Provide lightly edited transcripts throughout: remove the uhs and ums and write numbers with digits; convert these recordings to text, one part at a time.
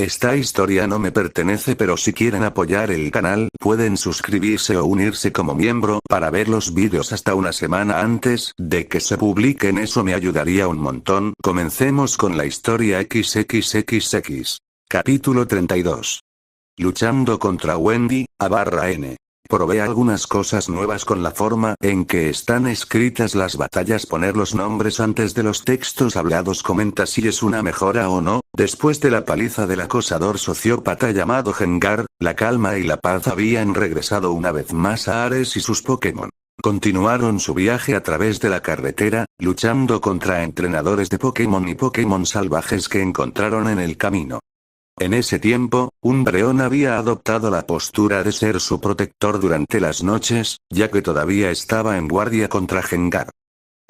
Esta historia no me pertenece, pero si quieren apoyar el canal pueden suscribirse o unirse como miembro para ver los vídeos hasta una semana antes de que se publiquen, eso me ayudaría un montón. Comencemos con la historia XXXX. Capítulo 32. Luchando contra Wendy, /N. Probé algunas cosas nuevas con la forma en que están escritas las batallas. Poner los nombres antes de los textos hablados. Comenta si es una mejora o no. Después de la paliza del acosador sociópata llamado Gengar, la calma y la paz habían regresado una vez más a Ares y sus Pokémon. Continuaron su viaje a través de la carretera, luchando contra entrenadores de Pokémon y Pokémon salvajes que encontraron en el camino. En ese tiempo, Umbreon había adoptado la postura de ser su protector durante las noches, ya que todavía estaba en guardia contra Gengar.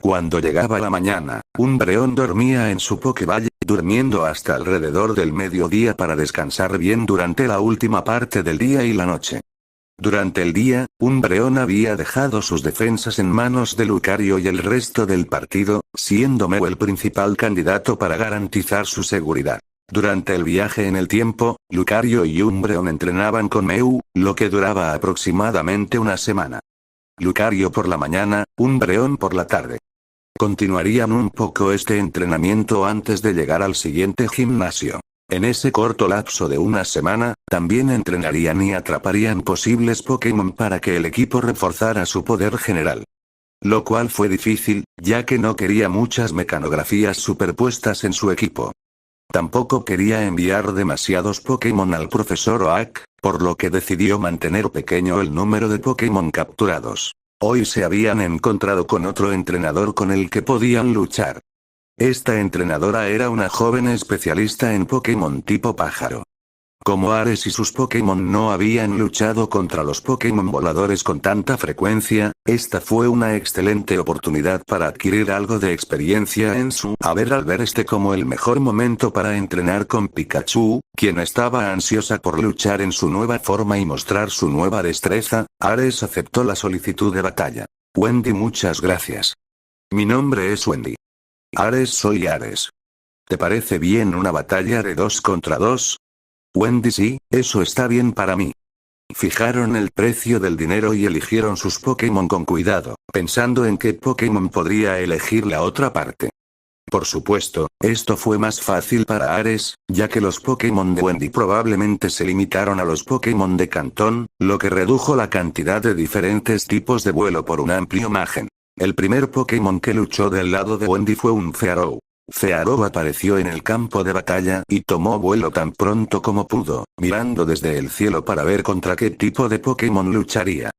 Cuando llegaba la mañana, Umbreon dormía en su Pokévalle, durmiendo hasta alrededor del mediodía para descansar bien durante la última parte del día y la noche. Durante el día, Umbreon había dejado sus defensas en manos de Lucario y el resto del partido, siendo Mew el principal candidato para garantizar su seguridad. Durante el viaje en el tiempo, Lucario y Umbreon entrenaban con Mew, lo que duraba aproximadamente una semana. Lucario por la mañana, Umbreon por la tarde. Continuarían un poco este entrenamiento antes de llegar al siguiente gimnasio. En ese corto lapso de una semana, también entrenarían y atraparían posibles Pokémon para que el equipo reforzara su poder general. Lo cual fue difícil, ya que no quería muchas mecanografías superpuestas en su equipo. Tampoco quería enviar demasiados Pokémon al profesor Oak, por lo que decidió mantener pequeño el número de Pokémon capturados. Hoy se habían encontrado con otro entrenador con el que podían luchar. Esta entrenadora era una joven especialista en Pokémon tipo pájaro. Como Ares y sus Pokémon no habían luchado contra los Pokémon voladores con tanta frecuencia, esta fue una excelente oportunidad para adquirir algo de experiencia en su haber. Al ver como el mejor momento para entrenar con Pikachu, quien estaba ansiosa por luchar en su nueva forma y mostrar su nueva destreza, Ares aceptó la solicitud de batalla. Wendy, muchas gracias. Mi nombre es Wendy. Ares, soy Ares. ¿Te parece bien una batalla de 2 contra 2? Wendy, sí, eso está bien para mí. Fijaron el precio del dinero y eligieron sus Pokémon con cuidado, pensando en qué Pokémon podría elegir la otra parte. Por supuesto, esto fue más fácil para Ares, ya que los Pokémon de Wendy probablemente se limitaron a los Pokémon de Cantón, lo que redujo la cantidad de diferentes tipos de vuelo por un amplio margen. El primer Pokémon que luchó del lado de Wendy fue un Fearow. Fearow apareció en el campo de batalla y tomó vuelo tan pronto como pudo, mirando desde el cielo para ver contra qué tipo de Pokémon lucharía.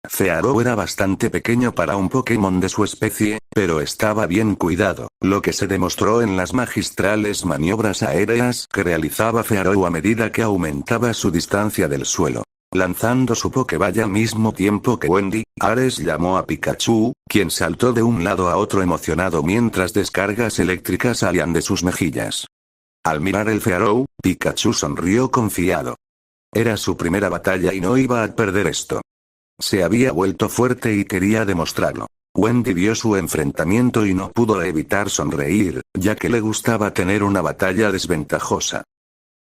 Fearow era bastante pequeño para un Pokémon de su especie, pero estaba bien cuidado, lo que se demostró en las magistrales maniobras aéreas que realizaba Fearow a medida que aumentaba su distancia del suelo. Lanzando su Pokéball al mismo tiempo que Wendy, Ares llamó a Pikachu, quien saltó de un lado a otro emocionado mientras descargas eléctricas salían de sus mejillas. Al mirar el Fearow, Pikachu sonrió confiado. Era su primera batalla y no iba a perder esto. Se había vuelto fuerte y quería demostrarlo. Wendy vio su enfrentamiento y no pudo evitar sonreír, ya que le gustaba tener una batalla desventajosa.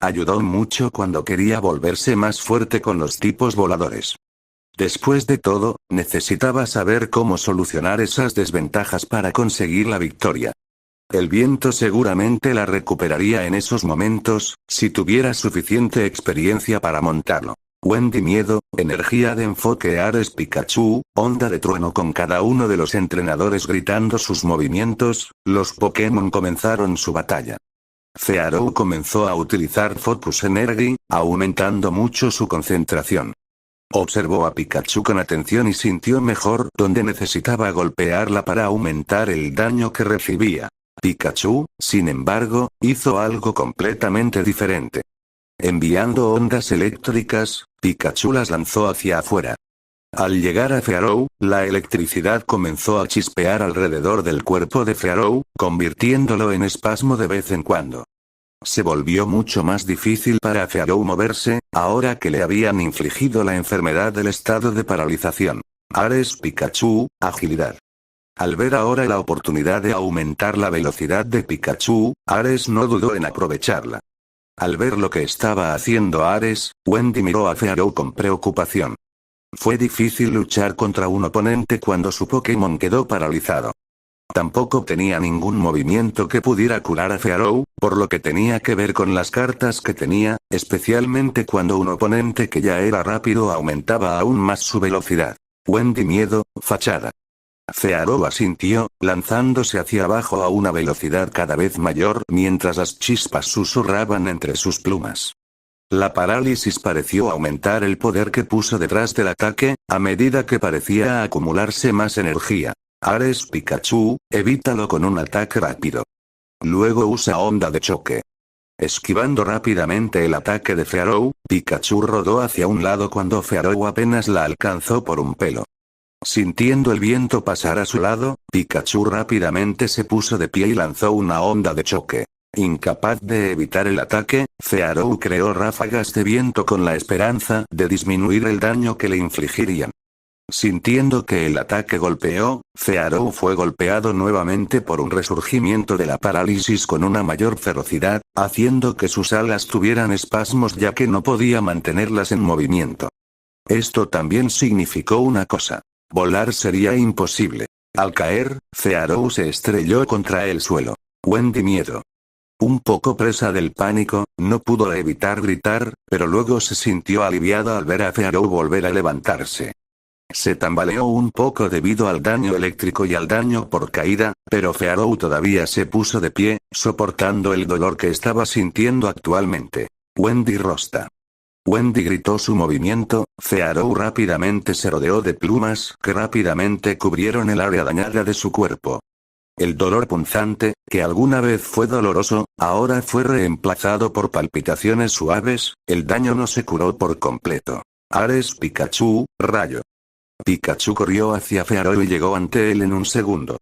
Ayudó mucho cuando quería volverse más fuerte con los tipos voladores. Después de todo, necesitaba saber cómo solucionar esas desventajas para conseguir la victoria. El viento seguramente la recuperaría en esos momentos, si tuviera suficiente experiencia para montarlo. Wendy, miedo, energía de enfoque Ares, Pikachu, onda de trueno con cada uno de los entrenadores gritando sus movimientos, los Pokémon comenzaron su batalla. Fearow comenzó a utilizar Focus Energy, aumentando mucho su concentración. Observó a Pikachu con atención y sintió mejor donde necesitaba golpearla para aumentar el daño que recibía. Pikachu, sin embargo, hizo algo completamente diferente. Enviando ondas eléctricas, Pikachu las lanzó hacia afuera. Al llegar a Fearow, la electricidad comenzó a chispear alrededor del cuerpo de Fearow, convirtiéndolo en espasmo de vez en cuando. Se volvió mucho más difícil para Fearow moverse, ahora que le habían infligido la enfermedad del estado de paralización. Ares, Pikachu, agilidad. Al ver ahora la oportunidad de aumentar la velocidad de Pikachu, Ares no dudó en aprovecharla. Al ver lo que estaba haciendo Ares, Wendy miró a Fearow con preocupación. Fue difícil luchar contra un oponente cuando su Pokémon quedó paralizado. Tampoco tenía ningún movimiento que pudiera curar a Fearow, por lo que tenía que ver con las cartas que tenía, especialmente cuando un oponente que ya era rápido aumentaba aún más su velocidad. Wendy miedo, fachada. Fearow asintió, lanzándose hacia abajo a una velocidad cada vez mayor mientras las chispas susurraban entre sus plumas. La parálisis pareció aumentar el poder que puso detrás del ataque, a medida que parecía acumularse más energía. Ares Pikachu, evítalo con un ataque rápido. Luego usa onda de choque. Esquivando rápidamente el ataque de Fearow, Pikachu rodó hacia un lado cuando Fearow apenas la alcanzó por un pelo. Sintiendo el viento pasar a su lado, Pikachu rápidamente se puso de pie y lanzó una onda de choque. Incapaz de evitar el ataque, Fearow creó ráfagas de viento con la esperanza de disminuir el daño que le infligirían. Sintiendo que el ataque golpeó, Fearow fue golpeado nuevamente por un resurgimiento de la parálisis con una mayor ferocidad, haciendo que sus alas tuvieran espasmos ya que no podía mantenerlas en movimiento. Esto también significó una cosa. Volar sería imposible. Al caer, Fearow se estrelló contra el suelo. Wendy miedo. Un poco presa del pánico, no pudo evitar gritar, pero luego se sintió aliviada al ver a Fearow volver a levantarse. Se tambaleó un poco debido al daño eléctrico y al daño por caída, pero Fearow todavía se puso de pie, soportando el dolor que estaba sintiendo actualmente. Wendy rosta. Wendy gritó su movimiento, Fearow rápidamente se rodeó de plumas que rápidamente cubrieron el área dañada de su cuerpo. El dolor punzante, que alguna vez fue doloroso, ahora fue reemplazado por palpitaciones suaves, el daño no se curó por completo. Ares Pikachu, rayo. Pikachu corrió hacia Fearow y llegó ante él en un segundo.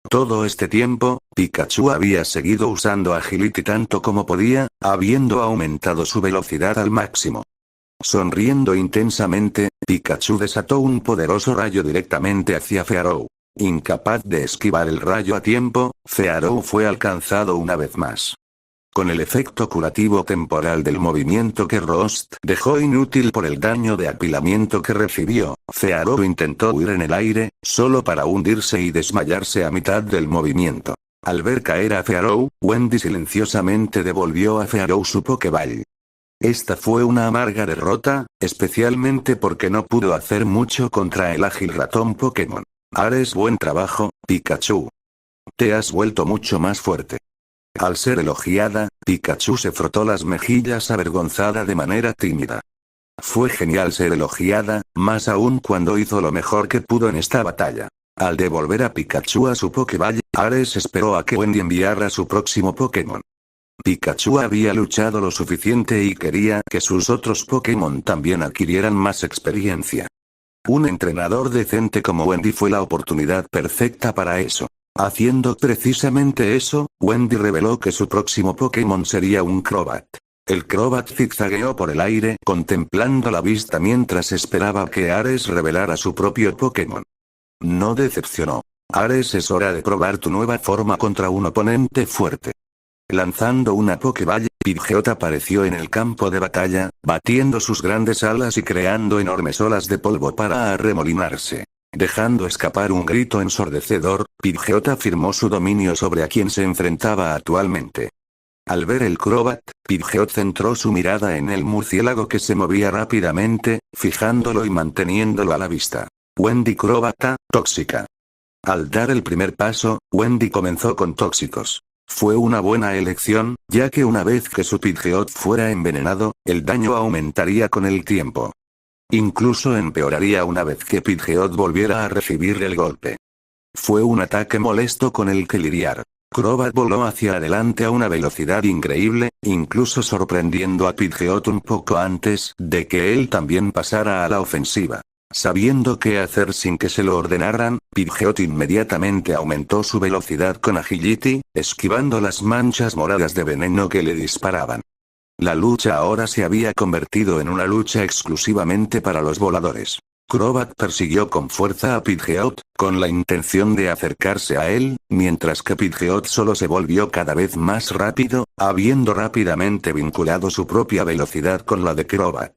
Todo este tiempo, Pikachu había seguido usando Agility tanto como podía, habiendo aumentado su velocidad al máximo. Sonriendo intensamente, Pikachu desató un poderoso rayo directamente hacia Fearow. Incapaz de esquivar el rayo a tiempo, Fearow fue alcanzado una vez más. Con el efecto curativo temporal del movimiento que Rost dejó inútil por el daño de apilamiento que recibió, Fearow intentó huir en el aire, solo para hundirse y desmayarse a mitad del movimiento. Al ver caer a Fearow, Wendy silenciosamente devolvió a Fearow su Pokéball. Esta fue una amarga derrota, especialmente porque no pudo hacer mucho contra el ágil ratón Pokémon. Ares, buen trabajo, Pikachu. Te has vuelto mucho más fuerte. Al ser elogiada, Pikachu se frotó las mejillas avergonzada de manera tímida. Fue genial ser elogiada, más aún cuando hizo lo mejor que pudo en esta batalla. Al devolver a Pikachu a su Pokéball, Ares esperó a que Wendy enviara su próximo Pokémon. Pikachu había luchado lo suficiente y quería que sus otros Pokémon también adquirieran más experiencia. Un entrenador decente como Wendy fue la oportunidad perfecta para eso. Haciendo precisamente eso, Wendy reveló que su próximo Pokémon sería un Crobat. El Crobat zigzagueó por el aire contemplando la vista mientras esperaba que Ares revelara su propio Pokémon. No decepcionó. Ares, es hora de probar tu nueva forma contra un oponente fuerte. Lanzando una Pokéball, Pidgeot apareció en el campo de batalla, batiendo sus grandes alas y creando enormes olas de polvo para arremolinarse. Dejando escapar un grito ensordecedor, Pidgeot afirmó su dominio sobre a quien se enfrentaba actualmente. Al ver el Crobat, Pidgeot centró su mirada en el murciélago que se movía rápidamente, fijándolo y manteniéndolo a la vista. Wendy Crobata, tóxica. Al dar el primer paso, Wendy comenzó con tóxicos. Fue una buena elección, ya que una vez que su Pidgeot fuera envenenado, el daño aumentaría con el tiempo. Incluso empeoraría una vez que Pidgeot volviera a recibir el golpe. Fue un ataque molesto con el que lidiar. Crobat voló hacia adelante a una velocidad increíble, incluso sorprendiendo a Pidgeot un poco antes de que él también pasara a la ofensiva. Sabiendo qué hacer sin que se lo ordenaran, Pidgeot inmediatamente aumentó su velocidad con Agility, esquivando las manchas moradas de veneno que le disparaban. La lucha ahora se había convertido en una lucha exclusivamente para los voladores. Crobat persiguió con fuerza a Pidgeot, con la intención de acercarse a él, mientras que Pidgeot solo se volvió cada vez más rápido, habiendo rápidamente vinculado su propia velocidad con la de Crobat.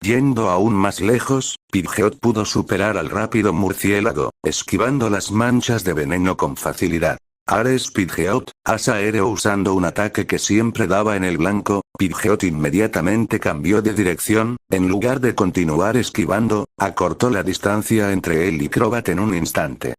Yendo aún más lejos, Pidgeot pudo superar al rápido murciélago, esquivando las manchas de veneno con facilidad. Ares Pidgeot, as aéreo usando un ataque que siempre daba en el blanco, Pidgeot inmediatamente cambió de dirección, en lugar de continuar esquivando, acortó la distancia entre él y Crobat en un instante.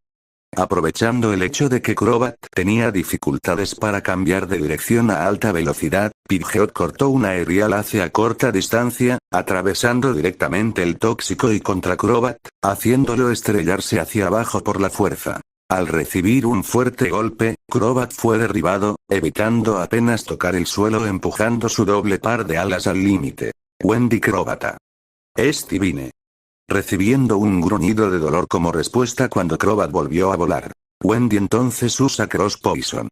Aprovechando el hecho de que Crobat tenía dificultades para cambiar de dirección a alta velocidad, Pidgeot cortó un aerial hacia corta distancia, atravesando directamente el tóxico y contra Crobat, haciéndolo estrellarse hacia abajo por la fuerza. Al recibir un fuerte golpe, Crobat fue derribado, evitando apenas tocar el suelo empujando su doble par de alas al límite. Wendy Crobata. Es divine. Recibiendo un gruñido de dolor como respuesta cuando Crobat volvió a volar. Wendy entonces usa Cross Poison.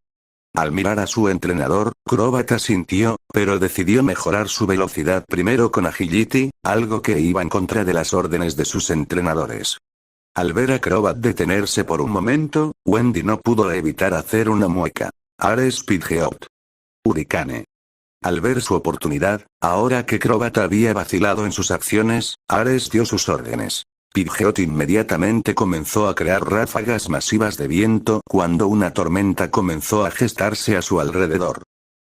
Al mirar a su entrenador, Crobat asintió, pero decidió mejorar su velocidad primero con Agility, algo que iba en contra de las órdenes de sus entrenadores. Al ver a Crobat detenerse por un momento, Wendy no pudo evitar hacer una mueca. Ares Pidgeot. Hurricane. Al ver su oportunidad, ahora que Crobat había vacilado en sus acciones, Ares dio sus órdenes. Pidgeot inmediatamente comenzó a crear ráfagas masivas de viento cuando una tormenta comenzó a gestarse a su alrededor.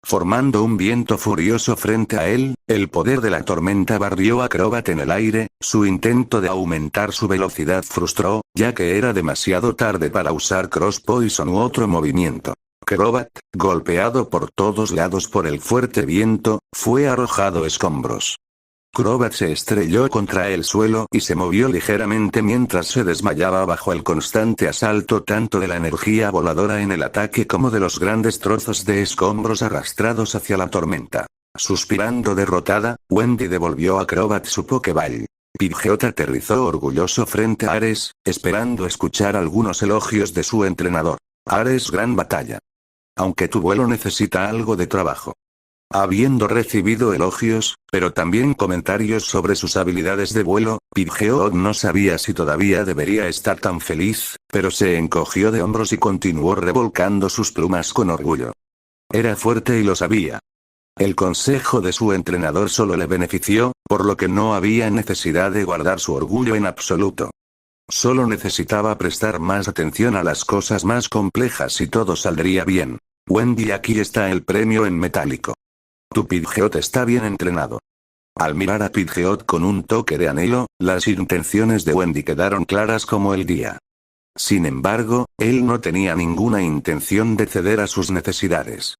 Formando un viento furioso frente a él, el poder de la tormenta barrió a Crobat en el aire, su intento de aumentar su velocidad frustró, ya que era demasiado tarde para usar Cross Poison u otro movimiento. Crobat, golpeado por todos lados por el fuerte viento, fue arrojado escombros. Crobat se estrelló contra el suelo y se movió ligeramente mientras se desmayaba bajo el constante asalto tanto de la energía voladora en el ataque como de los grandes trozos de escombros arrastrados hacia la tormenta. Suspirando derrotada, Wendy devolvió a Crobat su Pokéball. Pidgeot aterrizó orgulloso frente a Ares, esperando escuchar algunos elogios de su entrenador. Ares gran batalla. Aunque tu vuelo necesita algo de trabajo. Habiendo recibido elogios, pero también comentarios sobre sus habilidades de vuelo, Pidgeot no sabía si todavía debería estar tan feliz, pero se encogió de hombros y continuó revolcando sus plumas con orgullo. Era fuerte y lo sabía. El consejo de su entrenador solo le benefició, por lo que no había necesidad de guardar su orgullo en absoluto. Solo necesitaba prestar más atención a las cosas más complejas y todo saldría bien. Wendy, aquí está el premio en metálico. Tu Pidgeot está bien entrenado. Al mirar a Pidgeot con un toque de anhelo, las intenciones de Wendy quedaron claras como el día. Sin embargo, él no tenía ninguna intención de ceder a sus necesidades.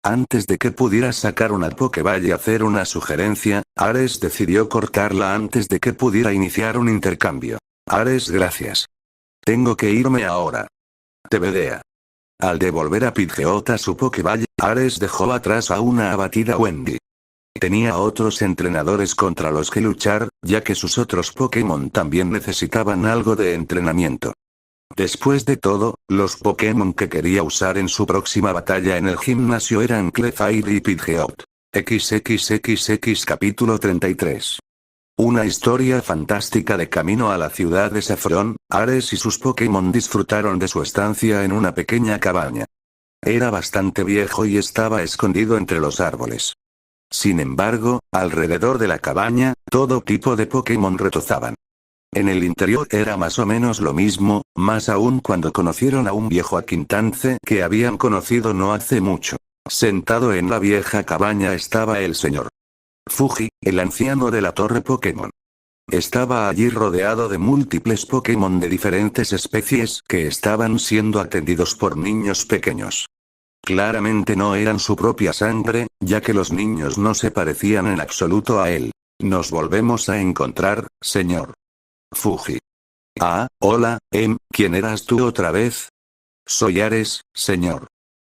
Antes de que pudiera sacar una Pokéball y hacer una sugerencia, Ares decidió cortarla antes de que pudiera iniciar un intercambio. Ares, gracias. Tengo que irme ahora. TBDA. Al devolver a Pidgeot a su Pokéball, Ares dejó atrás a una abatida Wendy. Tenía otros entrenadores contra los que luchar, ya que sus otros Pokémon también necesitaban algo de entrenamiento. Después de todo, los Pokémon que quería usar en su próxima batalla en el gimnasio eran Clefairy y Pidgeot. XXXX capítulo 33. Una historia fantástica de camino a la ciudad de Saffron, Ares y sus Pokémon disfrutaron de su estancia en una pequeña cabaña. Era bastante viejo y estaba escondido entre los árboles. Sin embargo, alrededor de la cabaña, todo tipo de Pokémon retozaban. En el interior era más o menos lo mismo, más aún cuando conocieron a un viejo Aquintance que habían conocido no hace mucho. Sentado en la vieja cabaña estaba el señor Fuji, el anciano de la torre Pokémon. Estaba allí rodeado de múltiples Pokémon de diferentes especies que estaban siendo atendidos por niños pequeños. Claramente no eran su propia sangre, ya que los niños no se parecían en absoluto a él. Nos volvemos a encontrar, señor Fuji. Ah, hola, ¿quién eras tú otra vez? Soy Ares, señor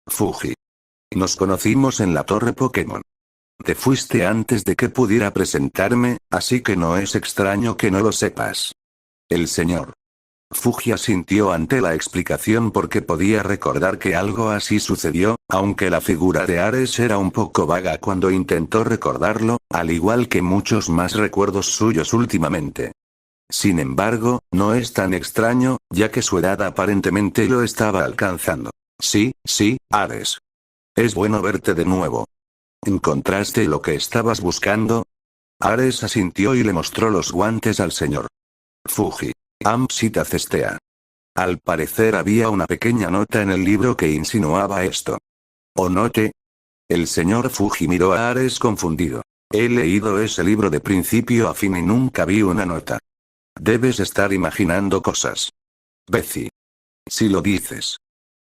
Fuji. Nos conocimos en la torre Pokémon. Te fuiste antes de que pudiera presentarme, así que no es extraño que no lo sepas. El señor Fuji asintió ante la explicación porque podía recordar que algo así sucedió, aunque la figura de Ares era un poco vaga cuando intentó recordarlo, al igual que muchos más recuerdos suyos últimamente. Sin embargo, no es tan extraño, ya que su edad aparentemente lo estaba alcanzando. Sí, Ares. Es bueno verte de nuevo. ¿Encontraste lo que estabas buscando? Ares asintió y le mostró los guantes al señor Fuji. Amsita cestea. Al parecer había una pequeña nota en el libro que insinuaba esto. ¿O note? El señor Fuji miró a Ares confundido. He leído ese libro de principio a fin y nunca vi una nota. Debes estar imaginando cosas. Betsy. Si lo dices.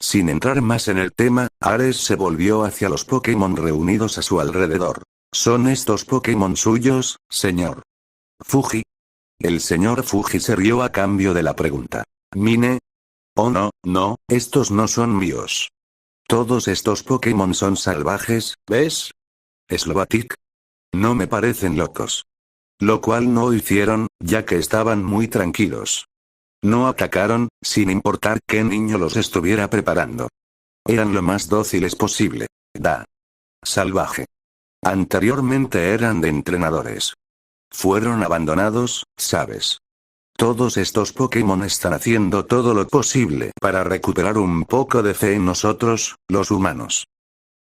Sin entrar más en el tema, Ares se volvió hacia los Pokémon reunidos a su alrededor. ¿Son estos Pokémon suyos, señor Fuji? El señor Fuji se rió a cambio de la pregunta. ¿Mine? Oh no, estos no son míos. Todos estos Pokémon son salvajes, ¿ves? Slovatic. No me parecen locos. Lo cual no hicieron, ya que estaban muy tranquilos. No atacaron, sin importar qué niño los estuviera preparando. Eran lo más dóciles posible. Salvaje. Anteriormente eran de entrenadores. Fueron abandonados, ¿sabes? Todos estos Pokémon están haciendo todo lo posible para recuperar un poco de fe en nosotros, los humanos.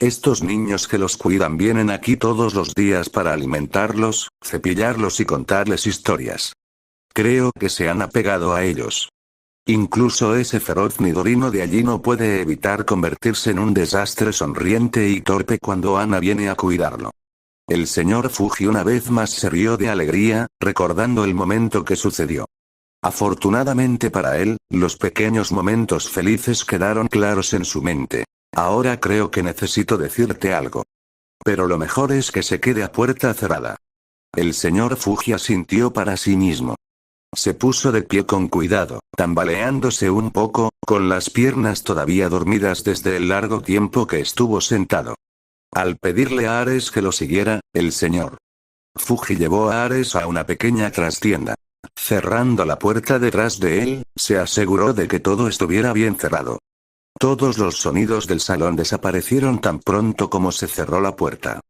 Estos niños que los cuidan vienen aquí todos los días para alimentarlos, cepillarlos y contarles historias. Creo que se han apegado a ellos. Incluso ese feroz Nidorino de allí no puede evitar convertirse en un desastre sonriente y torpe cuando Ana viene a cuidarlo. El señor Fuji una vez más se rió de alegría, recordando el momento que sucedió. Afortunadamente para él, los pequeños momentos felices quedaron claros en su mente. Ahora creo que necesito decirte algo. Pero lo mejor es que se quede a puerta cerrada. El señor Fuji asintió para sí mismo. Se puso de pie con cuidado, tambaleándose un poco, con las piernas todavía dormidas desde el largo tiempo que estuvo sentado. Al pedirle a Ares que lo siguiera, el señor Fuji llevó a Ares a una pequeña trastienda. Cerrando la puerta detrás de él, se aseguró de que todo estuviera bien cerrado. Todos los sonidos del salón desaparecieron tan pronto como se cerró la puerta.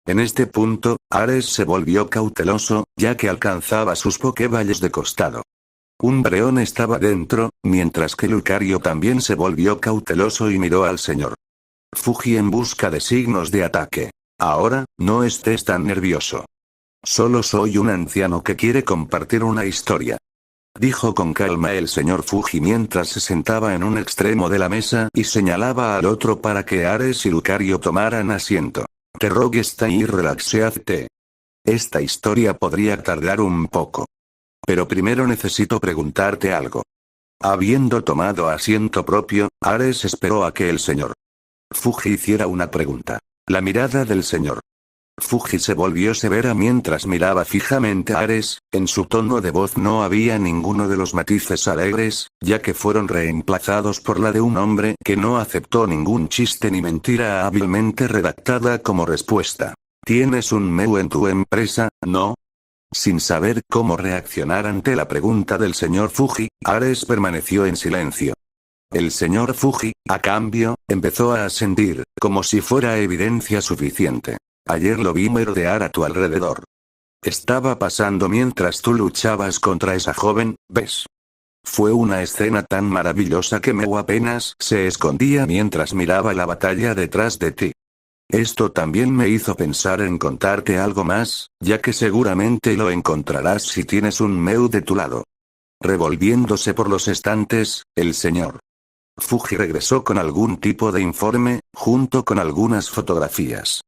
En este punto, Ares se volvió cauteloso, ya que alcanzaba sus Pokéballs de costado. Un Breón estaba dentro, mientras que Lucario también se volvió cauteloso y miró al señor Fuji en busca de signos de ataque. Ahora, no estés tan nervioso. Solo soy un anciano que quiere compartir una historia. Dijo con calma el señor Fuji mientras se sentaba en un extremo de la mesa y señalaba al otro para que Ares y Lucario tomaran asiento. Te rogue está y relaxeate. Esta historia podría tardar un poco. Pero primero necesito preguntarte algo. Habiendo tomado asiento propio, Ares esperó a que el señor Fuji hiciera una pregunta. La mirada del señor Fuji se volvió severa mientras miraba fijamente a Ares, en su tono de voz no había ninguno de los matices alegres, ya que fueron reemplazados por la de un hombre que no aceptó ningún chiste ni mentira hábilmente redactada como respuesta. ¿Tienes un MEU en tu empresa, no? Sin saber cómo reaccionar ante la pregunta del señor Fuji, Ares permaneció en silencio. El señor Fuji, a cambio, empezó a asentir, como si fuera evidencia suficiente. Ayer lo vi merodear a tu alrededor. Estaba pasando mientras tú luchabas contra esa joven, ¿ves? Fue una escena tan maravillosa que Meu apenas se escondía mientras miraba la batalla detrás de ti. Esto también me hizo pensar en contarte algo más, ya que seguramente lo encontrarás si tienes un Meu de tu lado. Revolviéndose por los estantes, el señor Fuji regresó con algún tipo de informe, junto con algunas fotografías.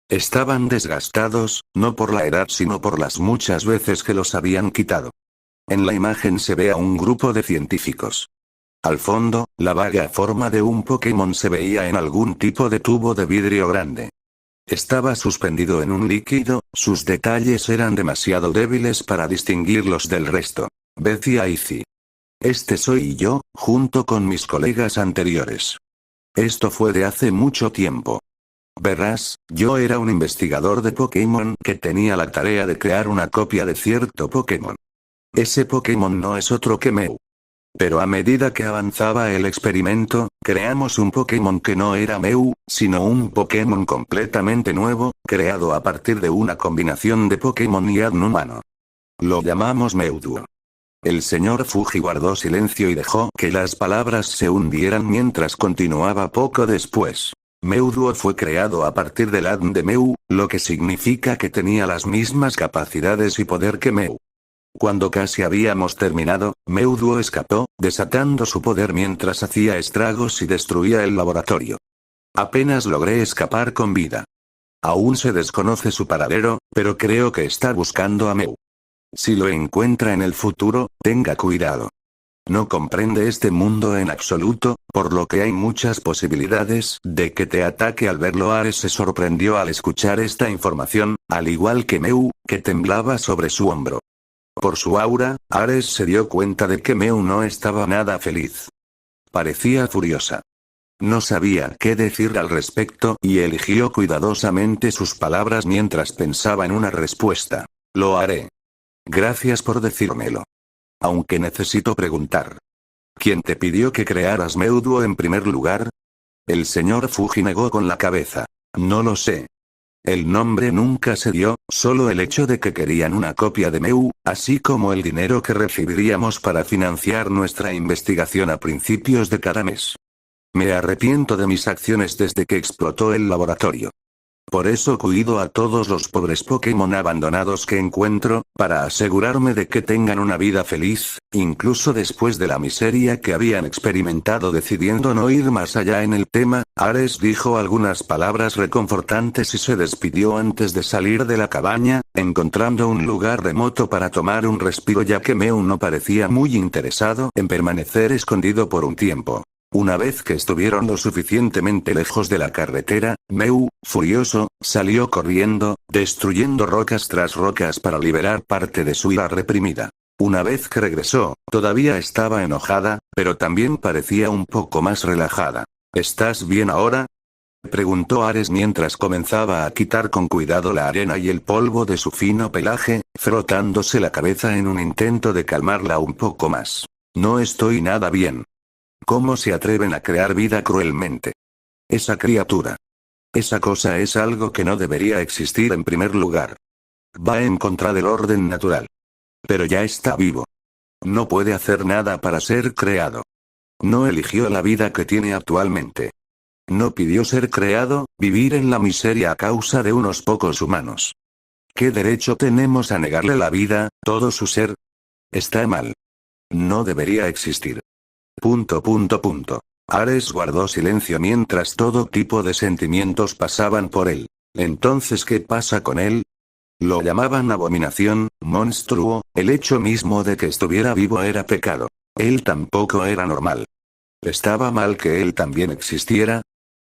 Estaban desgastados, no por la edad sino por las muchas veces que los habían quitado. En la imagen se ve a un grupo de científicos. Al fondo, la vaga forma de un Pokémon se veía en algún tipo de tubo de vidrio grande. Estaba suspendido en un líquido, sus detalles eran demasiado débiles para distinguirlos del resto. Betsy Aizi. Este soy yo, junto con mis colegas anteriores. Esto fue de hace mucho tiempo. Verás, yo era un investigador de Pokémon que tenía la tarea de crear una copia de cierto Pokémon. Ese Pokémon no es otro que Meu. Pero a medida que avanzaba el experimento, creamos un Pokémon que no era Meu, sino un Pokémon completamente nuevo, creado a partir de una combinación de Pokémon y humano. Lo llamamos Mewtwo. El señor Fuji guardó silencio y dejó que las palabras se hundieran mientras continuaba poco después. Meuduo fue creado a partir del ADN de Meu, lo que significa que tenía las mismas capacidades y poder que Meu. Cuando casi habíamos terminado, Meuduo escapó, desatando su poder mientras hacía estragos y destruía el laboratorio. Apenas logré escapar con vida. Aún se desconoce su paradero, pero creo que está buscando a Meu. Si lo encuentra en el futuro, tenga cuidado. No comprende este mundo en absoluto, por lo que hay muchas posibilidades de que te ataque al verlo. Ares se sorprendió al escuchar esta información, al igual que Meu, que temblaba sobre su hombro. Por su aura, Ares se dio cuenta de que Meu no estaba nada feliz. Parecía furiosa. No sabía qué decir al respecto y eligió cuidadosamente sus palabras mientras pensaba en una respuesta. Lo haré. Gracias por decírmelo. Aunque necesito preguntar. ¿Quién te pidió que crearas Meuduo en primer lugar? El señor Fuji negó con la cabeza. No lo sé. El nombre nunca se dio, solo el hecho de que querían una copia de Meu, así como el dinero que recibiríamos para financiar nuestra investigación a principios de cada mes. Me arrepiento de mis acciones desde que explotó el laboratorio. Por eso cuido a todos los pobres Pokémon abandonados que encuentro, para asegurarme de que tengan una vida feliz, incluso después de la miseria que habían experimentado. Decidiendo no ir más allá en el tema, Ares dijo algunas palabras reconfortantes y se despidió antes de salir de la cabaña, encontrando un lugar remoto para tomar un respiro ya que Meu no parecía muy interesado en permanecer escondido por un tiempo. Una vez que estuvieron lo suficientemente lejos de la carretera, Meu, furioso, salió corriendo, destruyendo rocas tras rocas para liberar parte de su ira reprimida. Una vez que regresó, todavía estaba enojada, pero también parecía un poco más relajada. ¿Estás bien ahora?, preguntó Ares mientras comenzaba a quitar con cuidado la arena y el polvo de su fino pelaje, frotándose la cabeza en un intento de calmarla un poco más. No estoy nada bien. ¿Cómo se atreven a crear vida cruelmente? Esa criatura. Esa cosa es algo que no debería existir en primer lugar. Va en contra del orden natural. Pero ya está vivo. No puede hacer nada para ser creado. No eligió la vida que tiene actualmente. No pidió ser creado, vivir en la miseria a causa de unos pocos humanos. ¿Qué derecho tenemos a negarle la vida, todo su ser? Está mal. No debería existir. Ares guardó silencio mientras todo tipo de sentimientos pasaban por él. Entonces, ¿qué pasa con él? Lo llamaban abominación, monstruo, el hecho mismo de que estuviera vivo era pecado. Él tampoco era normal. ¿Estaba mal que él también existiera?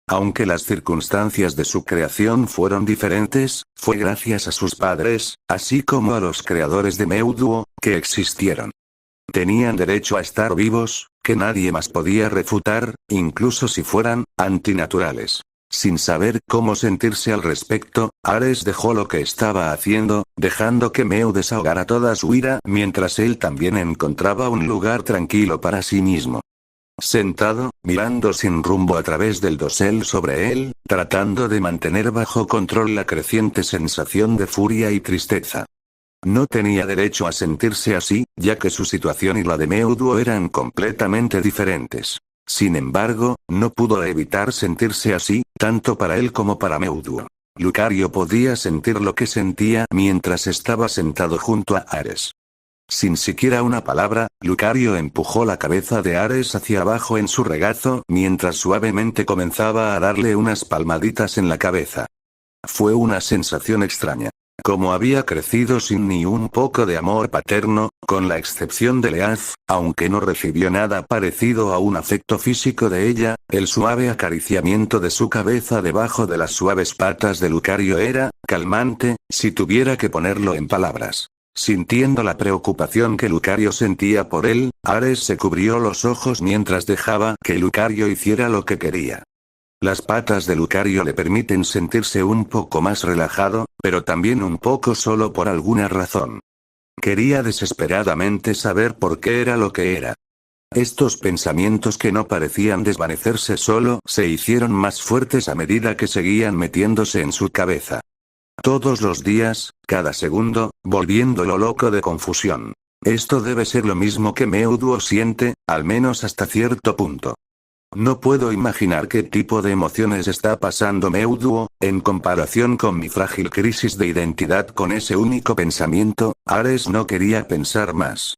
Aunque las circunstancias de su creación fueron diferentes, fue gracias a sus padres, así como a los creadores de Meuduo, que existieron. Tenían derecho a estar vivos, que nadie más podía refutar, incluso si fueran antinaturales. Sin saber cómo sentirse al respecto, Ares dejó lo que estaba haciendo, dejando que Meu desahogara toda su ira mientras él también encontraba un lugar tranquilo para sí mismo. Sentado, mirando sin rumbo a través del dosel sobre él, tratando de mantener bajo control la creciente sensación de furia y tristeza. No tenía derecho a sentirse así, ya que su situación y la de Meuduo eran completamente diferentes. Sin embargo, no pudo evitar sentirse así, tanto para él como para Meuduo. Lucario podía sentir lo que sentía mientras estaba sentado junto a Ares. Sin siquiera una palabra, Lucario empujó la cabeza de Ares hacia abajo en su regazo mientras suavemente comenzaba a darle unas palmaditas en la cabeza. Fue una sensación extraña. Como había crecido sin ni un poco de amor paterno, con la excepción de Leaf, aunque no recibió nada parecido a un afecto físico de ella, el suave acariciamiento de su cabeza debajo de las suaves patas de Lucario era calmante, si tuviera que ponerlo en palabras. Sintiendo la preocupación que Lucario sentía por él, Ares se cubrió los ojos mientras dejaba que Lucario hiciera lo que quería. Las patas de Lucario le permiten sentirse un poco más relajado, pero también un poco solo por alguna razón. Quería desesperadamente saber por qué era lo que era. Estos pensamientos que no parecían desvanecerse solo se hicieron más fuertes a medida que seguían metiéndose en su cabeza. Todos los días, cada segundo, volviéndolo loco de confusión. Esto debe ser lo mismo que Meuduo siente, al menos hasta cierto punto. No puedo imaginar qué tipo de emociones está pasando Meuduo, en comparación con mi frágil crisis de identidad. Con ese único pensamiento, Ares no quería pensar más.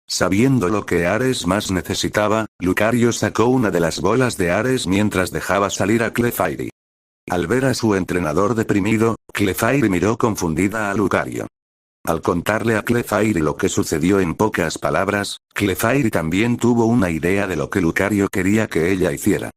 Sabiendo lo que Ares más necesitaba, Lucario sacó una de las bolas de Ares mientras dejaba salir a Clefairy. Al ver a su entrenador deprimido, Clefairy miró confundida a Lucario. Al contarle a Clefairy lo que sucedió en pocas palabras, Clefairy también tuvo una idea de lo que Lucario quería que ella hiciera.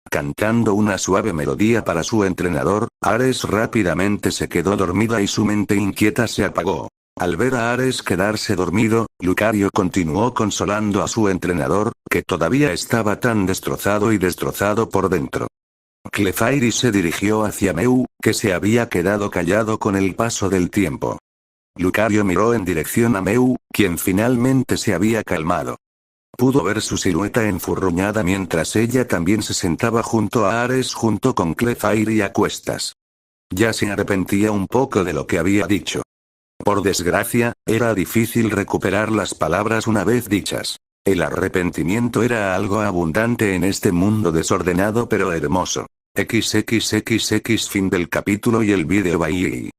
Cantando una suave melodía para su entrenador, Ares rápidamente se quedó dormida y su mente inquieta se apagó. Al ver a Ares quedarse dormido, Lucario continuó consolando a su entrenador, que todavía estaba tan destrozado por dentro. Clefairy se dirigió hacia Meu, que se había quedado callado con el paso del tiempo. Lucario miró en dirección a Meu, quien finalmente se había calmado. Pudo ver su silueta enfurruñada mientras ella también se sentaba junto a Ares junto con Clefairy a cuestas. Ya se arrepentía un poco de lo que había dicho. Por desgracia, era difícil recuperar las palabras una vez dichas. El arrepentimiento era algo abundante en este mundo desordenado pero hermoso. XXXX fin del capítulo y el vídeo bye.